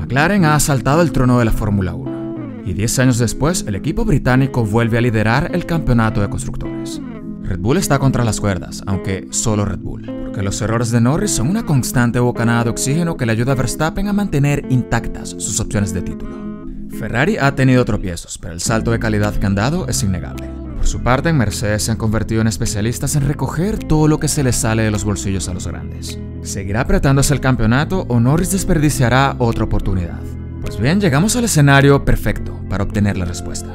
McLaren ha asaltado el trono de la Fórmula 1 y 10 años después el equipo británico vuelve a liderar el campeonato de constructores. Red Bull está contra las cuerdas, aunque solo Red Bull, porque los errores de Norris son una constante bocanada de oxígeno que le ayuda a Verstappen a mantener intactas sus opciones de título. Ferrari ha tenido tropiezos, pero el salto de calidad que han dado es innegable. Por su parte, en Mercedes se han convertido en especialistas en recoger todo lo que se les sale de los bolsillos a los grandes. ¿Seguirá apretándose el campeonato o Norris desperdiciará otra oportunidad? Pues bien, llegamos al escenario perfecto para obtener la respuesta.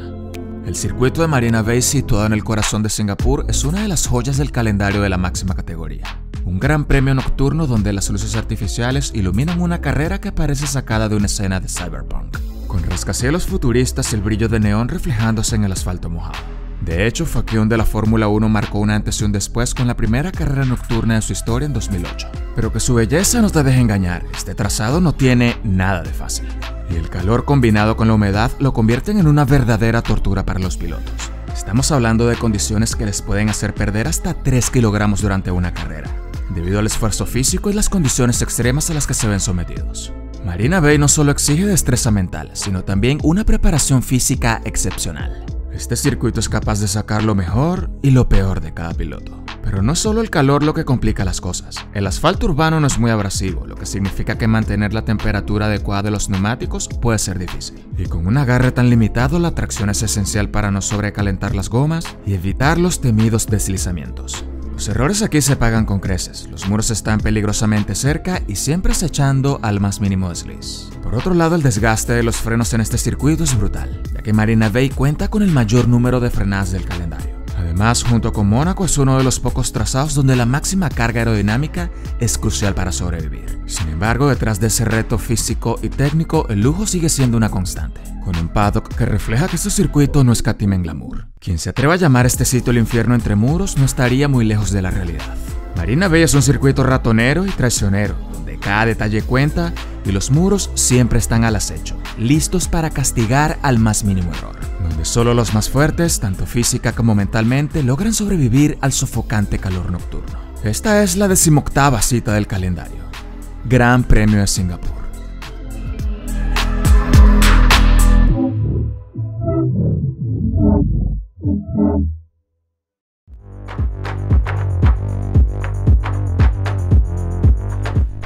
El circuito de Marina Bay, situado en el corazón de Singapur, es una de las joyas del calendario de la máxima categoría. Un gran premio nocturno donde las luces artificiales iluminan una carrera que parece sacada de una escena de cyberpunk, con rascacielos futuristas y el brillo de neón reflejándose en el asfalto mojado. De hecho, fue aquí donde la Fórmula 1 marcó un antes y un después con la primera carrera nocturna de su historia en 2008. Pero que su belleza no te deje engañar, este trazado no tiene nada de fácil. Y el calor combinado con la humedad lo convierten en una verdadera tortura para los pilotos. Estamos hablando de condiciones que les pueden hacer perder hasta 3 kilogramos durante una carrera, debido al esfuerzo físico y las condiciones extremas a las que se ven sometidos. Marina Bay no solo exige destreza mental, sino también una preparación física excepcional. Este circuito es capaz de sacar lo mejor y lo peor de cada piloto. Pero no es solo el calor lo que complica las cosas. El asfalto urbano no es muy abrasivo, lo que significa que mantener la temperatura adecuada de los neumáticos puede ser difícil. Y con un agarre tan limitado, la tracción es esencial para no sobrecalentar las gomas y evitar los temidos deslizamientos. Los errores aquí se pagan con creces, los muros están peligrosamente cerca y siempre acechando al más mínimo desliz. Por otro lado, el desgaste de los frenos en este circuito es brutal, ya que Marina Bay cuenta con el mayor número de frenadas del calendario. Además, junto con Mónaco, es uno de los pocos trazados donde la máxima carga aerodinámica es crucial para sobrevivir. Sin embargo, detrás de ese reto físico y técnico, el lujo sigue siendo una constante, con un paddock que refleja que este circuito no escatima en glamour. Quien se atreva a llamar este sitio el infierno entre muros no estaría muy lejos de la realidad. Marina Bay es un circuito ratonero y traicionero, donde cada detalle cuenta y los muros siempre están al acecho, listos para castigar al más mínimo error, donde solo los más fuertes, tanto física como mentalmente, logran sobrevivir al sofocante calor nocturno. Esta es la 18ª cita del calendario, Gran Premio de Singapur.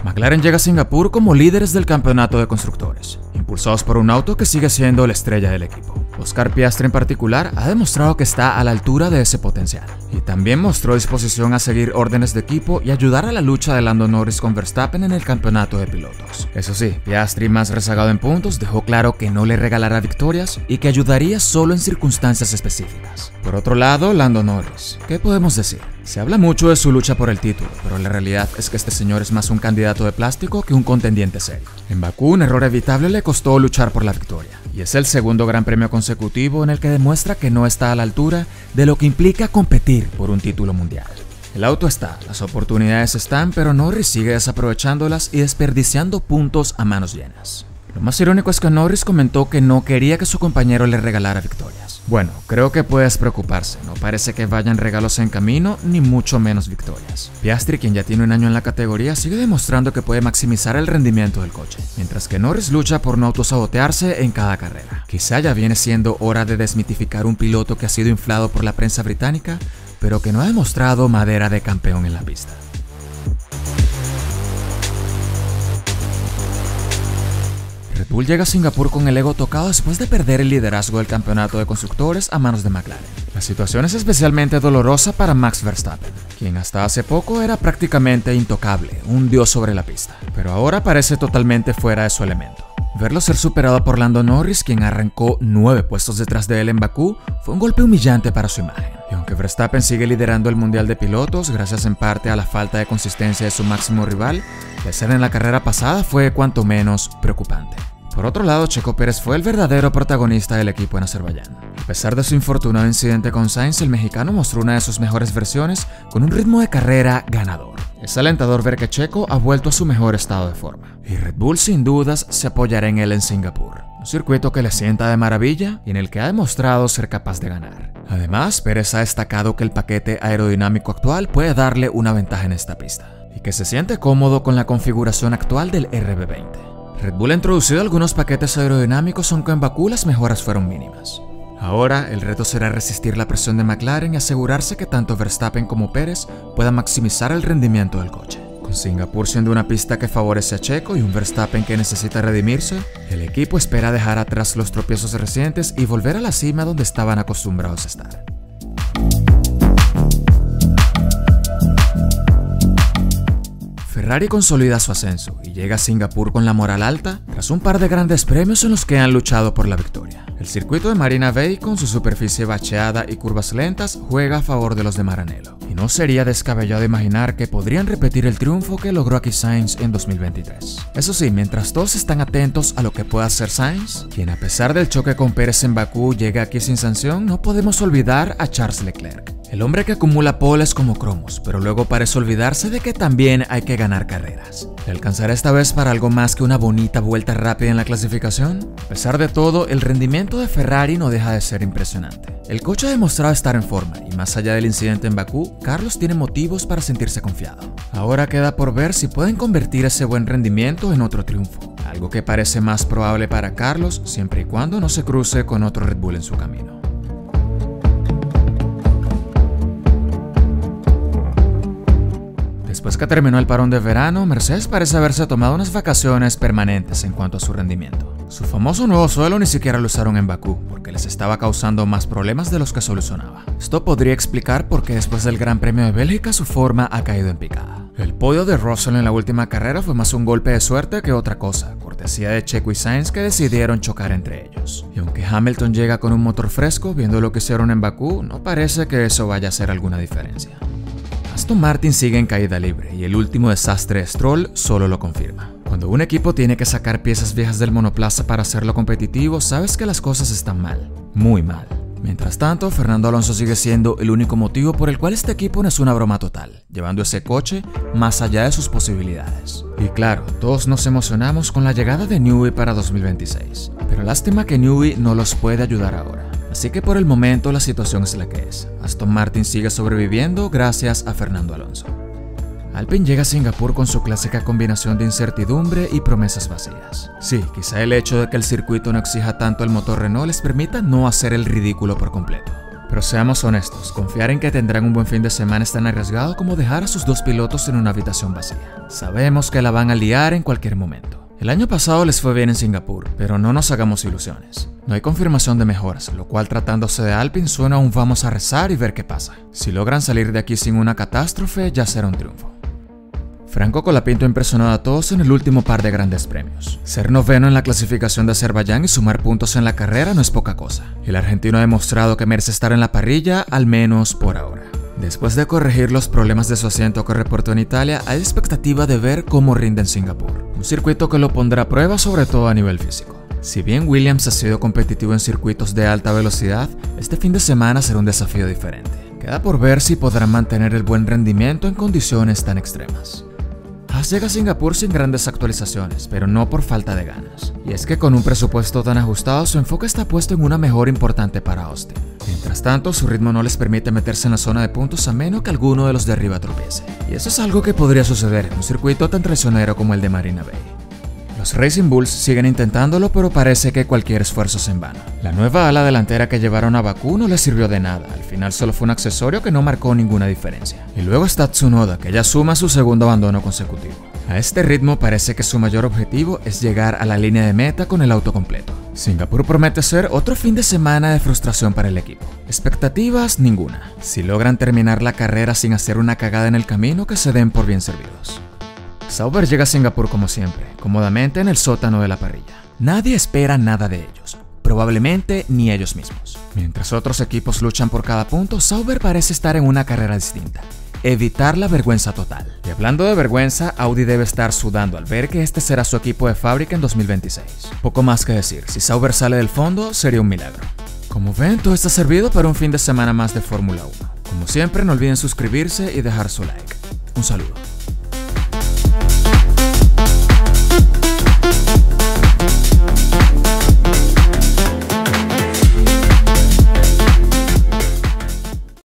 McLaren llega a Singapur como líderes del campeonato de constructores, impulsados por un auto que sigue siendo la estrella del equipo. Oscar Piastri en particular ha demostrado que está a la altura de ese potencial, y también mostró disposición a seguir órdenes de equipo y ayudar a la lucha de Lando Norris con Verstappen en el campeonato de pilotos. Eso sí, Piastri, más rezagado en puntos, dejó claro que no le regalará victorias y que ayudaría solo en circunstancias específicas. Por otro lado, Lando Norris, ¿qué podemos decir? Se habla mucho de su lucha por el título, pero la realidad es que este señor es más un candidato de plástico que un contendiente serio. En Bakú, un error evitable le costó luchar por la victoria, y es el segundo gran premio consecutivo en el que demuestra que no está a la altura de lo que implica competir por un título mundial. El auto está, las oportunidades están, pero Norris sigue desaprovechándolas y desperdiciando puntos a manos llenas. Lo más irónico es que Norris comentó que no quería que su compañero le regalara victorias. Bueno, creo que puedes preocuparse, no parece que vayan regalos en camino, ni mucho menos victorias. Piastri, quien ya tiene un año en la categoría, sigue demostrando que puede maximizar el rendimiento del coche, mientras que Norris lucha por no autosabotearse en cada carrera. Quizá ya viene siendo hora de desmitificar un piloto que ha sido inflado por la prensa británica, pero que no ha demostrado madera de campeón en la pista. Red Bull llega a Singapur con el ego tocado después de perder el liderazgo del campeonato de constructores a manos de McLaren. La situación es especialmente dolorosa para Max Verstappen, quien hasta hace poco era prácticamente intocable, un dios sobre la pista, pero ahora parece totalmente fuera de su elemento. Verlo ser superado por Lando Norris, quien arrancó 9 puestos detrás de él en Bakú, fue un golpe humillante para su imagen. Y aunque Verstappen sigue liderando el Mundial de Pilotos, gracias en parte a la falta de consistencia de su máximo rival, la escena en la carrera pasada fue cuanto menos preocupante. Por otro lado, Checo Pérez fue el verdadero protagonista del equipo en Azerbaiyán. A pesar de su infortunado incidente con Sainz, el mexicano mostró una de sus mejores versiones con un ritmo de carrera ganador. Es alentador ver que Checo ha vuelto a su mejor estado de forma, y Red Bull sin dudas se apoyará en él en Singapur, un circuito que le sienta de maravilla y en el que ha demostrado ser capaz de ganar. Además, Pérez ha destacado que el paquete aerodinámico actual puede darle una ventaja en esta pista, y que se siente cómodo con la configuración actual del RB20. Red Bull ha introducido algunos paquetes aerodinámicos, aunque en Bakú las mejoras fueron mínimas. Ahora, el reto será resistir la presión de McLaren y asegurarse que tanto Verstappen como Pérez puedan maximizar el rendimiento del coche. Con Singapur siendo una pista que favorece a Checo y un Verstappen que necesita redimirse, el equipo espera dejar atrás los tropiezos recientes y volver a la cima donde estaban acostumbrados a estar. Ferrari consolida su ascenso y llega a Singapur con la moral alta tras un par de grandes premios en los que han luchado por la victoria. El circuito de Marina Bay, con su superficie bacheada y curvas lentas, juega a favor de los de Maranello, y no sería descabellado imaginar que podrían repetir el triunfo que logró aquí Sainz en 2023. Eso sí, mientras todos están atentos a lo que pueda hacer Sainz, quien a pesar del choque con Pérez en Bakú llega aquí sin sanción, no podemos olvidar a Charles Leclerc. El hombre que acumula poles como cromos, pero luego parece olvidarse de que también hay que ganar carreras. ¿Le alcanzará esta vez para algo más que una bonita vuelta rápida en la clasificación? A pesar de todo, el rendimiento de Ferrari no deja de ser impresionante. El coche ha demostrado estar en forma, y más allá del incidente en Bakú, Carlos tiene motivos para sentirse confiado. Ahora queda por ver si pueden convertir ese buen rendimiento en otro triunfo, algo que parece más probable para Carlos siempre y cuando no se cruce con otro Red Bull en su camino. Después que terminó el parón de verano, Mercedes parece haberse tomado unas vacaciones permanentes en cuanto a su rendimiento. Su famoso nuevo suelo ni siquiera lo usaron en Bakú, porque les estaba causando más problemas de los que solucionaba. Esto podría explicar por qué después del Gran Premio de Bélgica su forma ha caído en picada. El podio de Russell en la última carrera fue más un golpe de suerte que otra cosa, cortesía de Checo y Sainz, que decidieron chocar entre ellos. Y aunque Hamilton llega con un motor fresco, viendo lo que hicieron en Bakú, no parece que eso vaya a hacer alguna diferencia. Aston Martin sigue en caída libre y el último desastre de Stroll solo lo confirma. Cuando un equipo tiene que sacar piezas viejas del monoplaza para hacerlo competitivo, sabes que las cosas están mal, muy mal. Mientras tanto, Fernando Alonso sigue siendo el único motivo por el cual este equipo no es una broma total, llevando ese coche más allá de sus posibilidades. Y claro, todos nos emocionamos con la llegada de Newey para 2026, pero lástima que Newey no los puede ayudar ahora. Así que por el momento la situación es la que es. Aston Martin sigue sobreviviendo gracias a Fernando Alonso. Alpine llega a Singapur con su clásica combinación de incertidumbre y promesas vacías. Sí, quizá el hecho de que el circuito no exija tanto el motor Renault les permita no hacer el ridículo por completo. Pero seamos honestos, confiar en que tendrán un buen fin de semana es tan arriesgado como dejar a sus dos pilotos en una habitación vacía. Sabemos que la van a liar en cualquier momento. El año pasado les fue bien en Singapur, pero no nos hagamos ilusiones. No hay confirmación de mejoras, lo cual tratándose de Alpine suena a un vamos a rezar y ver qué pasa. Si logran salir de aquí sin una catástrofe, ya será un triunfo. Franco Colapinto impresionó a todos en el último par de grandes premios. Ser noveno en la clasificación de Azerbaiyán y sumar puntos en la carrera no es poca cosa. El argentino ha demostrado que merece estar en la parrilla, al menos por ahora. Después de corregir los problemas de su asiento que reportó en Italia, hay expectativa de ver cómo rinde en Singapur. Un circuito que lo pondrá a prueba sobre todo a nivel físico. Si bien Williams ha sido competitivo en circuitos de alta velocidad, este fin de semana será un desafío diferente. Queda por ver si podrán mantener el buen rendimiento en condiciones tan extremas. Haas llega a Singapur sin grandes actualizaciones, pero no por falta de ganas. Y es que con un presupuesto tan ajustado, su enfoque está puesto en una mejora importante para Austin. Mientras tanto, su ritmo no les permite meterse en la zona de puntos a menos que alguno de los de arriba tropiece. Y eso es algo que podría suceder en un circuito tan traicionero como el de Marina Bay. Los Racing Bulls siguen intentándolo, pero parece que cualquier esfuerzo es en vano. La nueva ala delantera que llevaron a Bakú no les sirvió de nada, al final solo fue un accesorio que no marcó ninguna diferencia. Y luego está Tsunoda, que ya suma su segundo abandono consecutivo. A este ritmo parece que su mayor objetivo es llegar a la línea de meta con el auto completo. Singapur promete ser otro fin de semana de frustración para el equipo. Expectativas, ninguna. Si logran terminar la carrera sin hacer una cagada en el camino, que se den por bien servidos. Sauber llega a Singapur como siempre, cómodamente en el sótano de la parrilla. Nadie espera nada de ellos, probablemente ni ellos mismos. Mientras otros equipos luchan por cada punto, Sauber parece estar en una carrera distinta. Evitar la vergüenza total. Y hablando de vergüenza, Audi debe estar sudando al ver que este será su equipo de fábrica en 2026. Poco más que decir, si Sauber sale del fondo, sería un milagro. Como ven, todo está servido para un fin de semana más de Fórmula 1. Como siempre, no olviden suscribirse y dejar su like. Un saludo.